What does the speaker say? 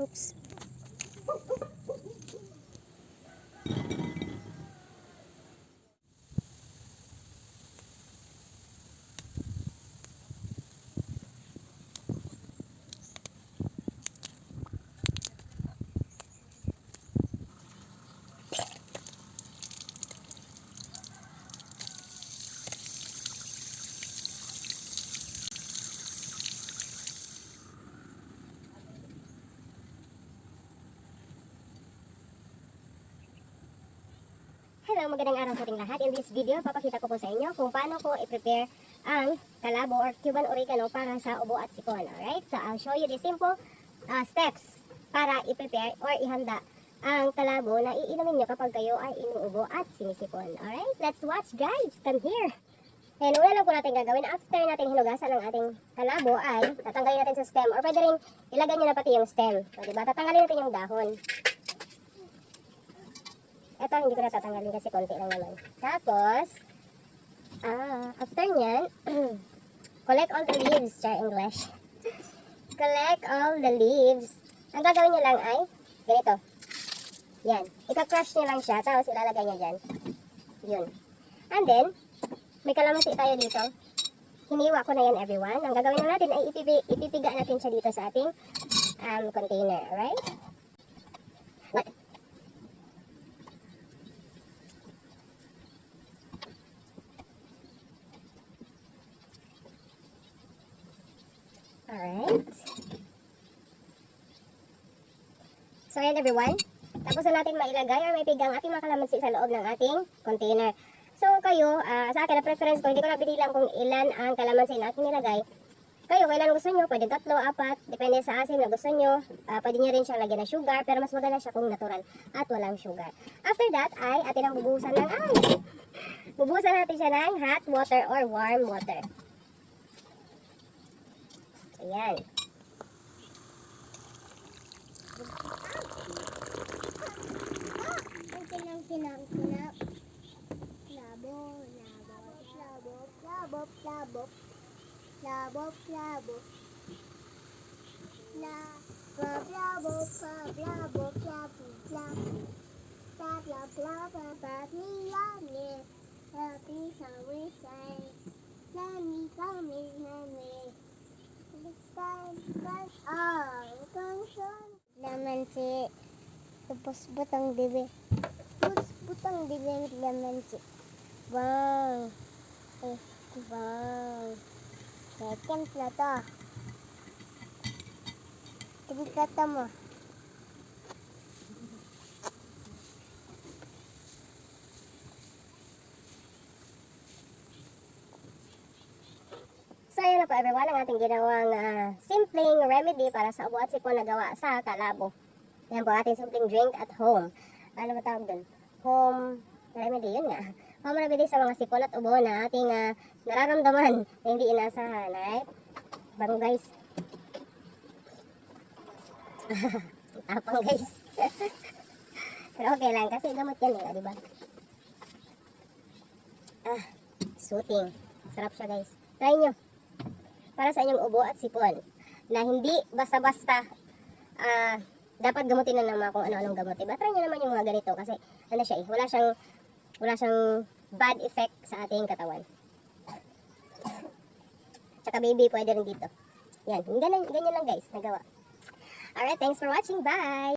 Oops. Hello, magandang araw sa ating lahat. In this video, papakita ko po sa inyo kung paano ko i-prepare ang kalabo or Cuban oregano para sa ubo at sipon. Alright? So, I'll show you the simple steps para i-prepare or ihanda ang kalabo na iinumin nyo kapag kayo ay inuubo at sinisipon. Alright? Let's watch, guys! Come here! And una lang po natin gagawin, after natin hinugasan ang ating kalabo ay tatanggalin natin sa stem or pwede rin ilagay nyo na pati yung stem. So, diba? Tatanggalin natin yung dahon. Ito, hindi ko na tatanggalin kasi konti lang naman. Tapos, after nyan, collect all the leaves, char English. Collect all the leaves. Ang gagawin nyo lang ay, ganito. Yan. Ika-crush nyo lang siya, tapos ilalagay nyo dyan. Yun. And then, may kalamansi tayo dito. Hiniwa ko na yan, everyone. Ang gagawin na natin ay ipipiga natin siya dito sa ating container. Alright? Alright. So, ayan everyone. Tapos na natin mailagay or may pigang ating mga kalamansi sa loob ng ating container. So, kayo, sa akin, na preference ko, hindi ko na binilang kung ilan ang kalamansi na ating nilagay. Kayo, kailan gusto nyo, pwede 3, 4, depende sa asin na gusto nyo. Pwede nyo rin siyang lagyan ng sugar, pero mas maganda siya kung natural at walang sugar. After that, ay atin ang bubuhusan ng bubuhusan natin siya ng hot water or warm water. Ayan. Kinang. Labo. Lamansi. Tapos butang dibi. Butang dibi ng lamansi. Bang. Bang. Second na to. Tigkata mo. So, ayan na po everyone ang ating ginawang simpleng remedy para sa ubo at sipon na gawa sa kalabo. Yan po ating simpleng drink at home. Ano ba tawag dun? Home remedy, yun nga. Home remedy sa mga sipon at ubo na ating nararamdaman na hindi inaasahan. Right? Bango guys. Tapang guys. Pero okay lang kasi gamot yan eh, diba? Soothing. Sarap siya guys. Try nyo. Para sa inyong ubo at sipon na hindi basta-basta dapat gamutin na naman kung ano-anong gamot. Diba? Try nyo naman yung mga ganito kasi ano siya eh, wala siyang bad effect sa ating katawan. Tsaka baby, pwede rin dito. Yan, ganyan lang guys, nagawa. Alright, thanks for watching. Bye!